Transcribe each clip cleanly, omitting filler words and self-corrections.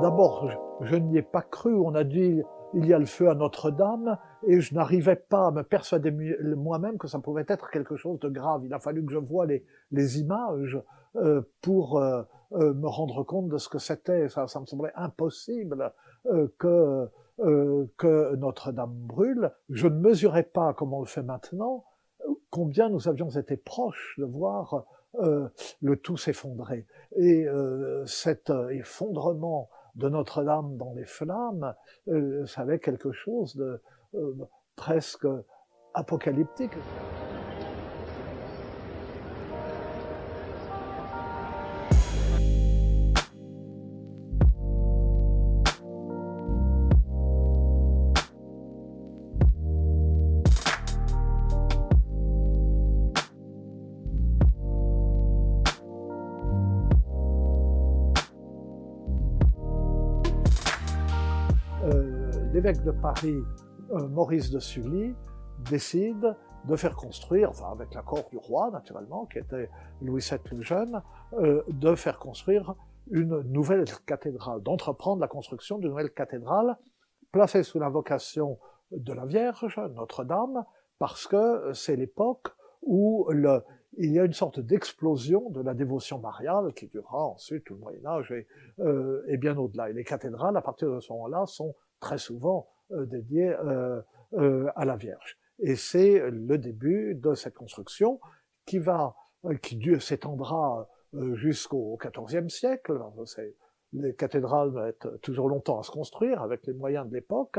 D'abord, je n'y ai pas cru. On a dit il y a le feu à Notre-Dame, et je n'arrivais pas à me persuader moi-même que ça pouvait être quelque chose de grave. Il a fallu que je voie les images pour me rendre compte de ce que c'était. Ça me semblait impossible que Notre-Dame brûle. Je ne mesurais pas, comme on le fait maintenant, combien nous avions été proches de voir le tout s'effondrer. Et cet effondrement de Notre-Dame dans les flammes, ça avait quelque chose de presque apocalyptique. L'évêque de Paris, Maurice de Sully, décide de faire construire, enfin avec l'accord du roi naturellement, qui était Louis VII le Jeune, de faire construire une nouvelle cathédrale, d'entreprendre la construction d'une nouvelle cathédrale placée sous l'invocation de la Vierge, Notre-Dame, parce que c'est l'époque où il y a une sorte d'explosion de la dévotion mariale qui durera ensuite tout le Moyen-Âge et bien au-delà. Et les cathédrales, à partir de ce moment-là, sont très souvent dédiées à la Vierge. Et c'est le début de cette construction qui s'étendra jusqu'au XIVe siècle. Les cathédrales mettent toujours longtemps à se construire avec les moyens de l'époque,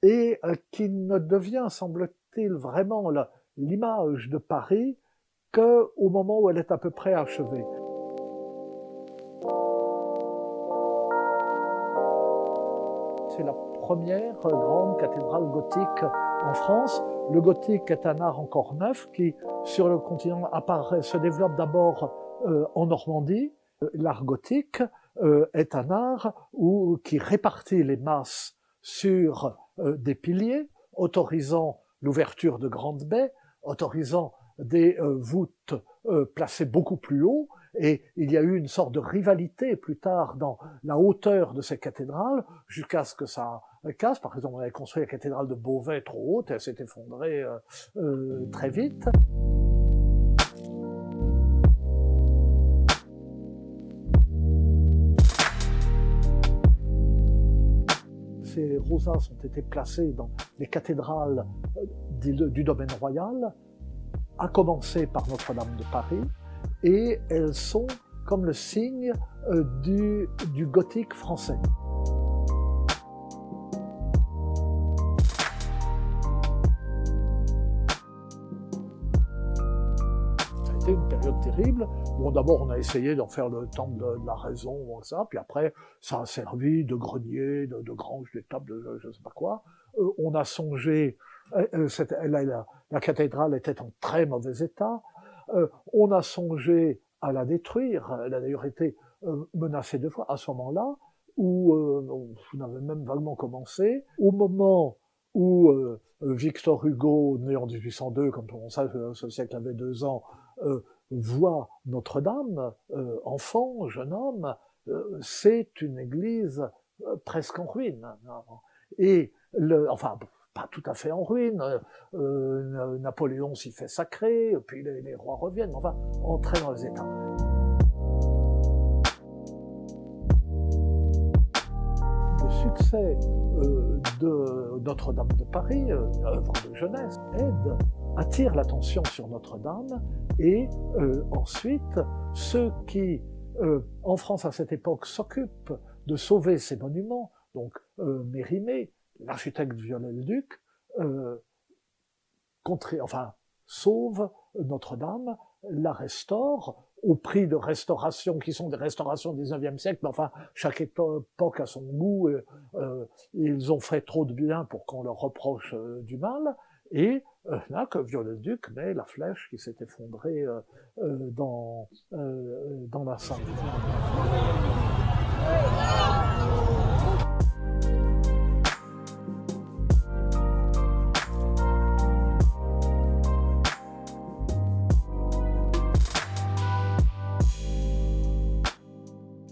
et qui ne devient, semble-t-il, vraiment l'image de Paris qu'au moment où elle est à peu près achevée. C'est la première grande cathédrale gothique en France. Le gothique est un art encore neuf qui, sur le continent, se développe d'abord en Normandie. L'art gothique est un art qui répartit les masses sur des piliers, autorisant l'ouverture de grandes baies, autorisant des voûtes placées beaucoup plus haut, et il y a eu une sorte de rivalité plus tard dans la hauteur de ces cathédrales, jusqu'à ce que ça casse. Par exemple, on avait construit la cathédrale de Beauvais trop haute, et elle s'est effondrée très vite. Ces rosaces ont été placées dans les cathédrales du domaine royal, à commencer par Notre-Dame de Paris, et elles sont comme le signe du gothique français. Ça a été une période terrible. Bon, d'abord, on a essayé d'en faire le temple de la raison, ça, puis après, ça a servi de grenier, de grange, d'étable, de je ne sais pas quoi. On a songé, la cathédrale était en très mauvais état. On a songé à la détruire. Elle a d'ailleurs été menacée 2 fois à ce moment-là, où on avait même vaguement commencé. Au moment où Victor Hugo, né en 1802, comme on sait, ce siècle avait 2 ans, voit Notre-Dame, enfant, jeune homme, c'est une église presque en ruine. Et enfin, pas tout à fait en ruine, Napoléon s'y fait sacrer, puis les rois reviennent, enfin, entrer dans les états. Le succès de Notre-Dame de Paris, œuvre de jeunesse, attire l'attention sur Notre-Dame, et ensuite, ceux qui, en France à cette époque, s'occupent de sauver ces monuments, donc Mérimée, l'architecte Viollet-le-Duc, sauve Notre-Dame, la restaure, au prix de restaurations qui sont des restaurations du XIXe siècle, mais enfin, chaque époque a son goût, ils ont fait trop de bien pour qu'on leur reproche du mal, et là que Viollet-le-Duc met la flèche qui s'est effondrée dans la Sainte.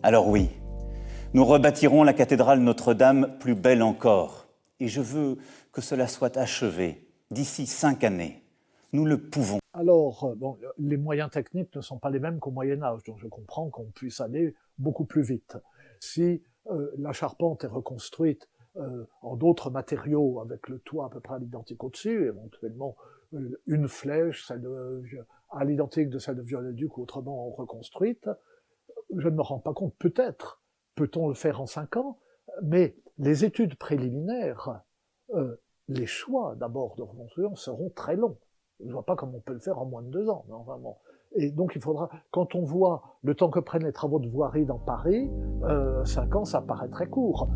Alors oui, Nous rebâtirons la cathédrale Notre-Dame plus belle encore. Et je veux que cela soit achevé d'ici 5 années. Nous le pouvons. Alors, bon, les moyens techniques ne sont pas les mêmes qu'au Moyen-Âge, donc je comprends qu'on puisse aller beaucoup plus vite. Si la charpente est reconstruite en d'autres matériaux, avec le toit à peu près à l'identique au-dessus, éventuellement une flèche à l'identique de celle de Viollet-le-Duc ou autrement reconstruite, je ne me rends pas compte. Peut-être peut-on le faire en 5 ans, mais les études préliminaires, les choix d'abord de reconstruction seront très longs. Je ne vois pas comment on peut le faire en moins de 2 ans, non, vraiment. Et donc il faudra, quand on voit le temps que prennent les travaux de voirie dans Paris, 5 ans, ça paraît très court.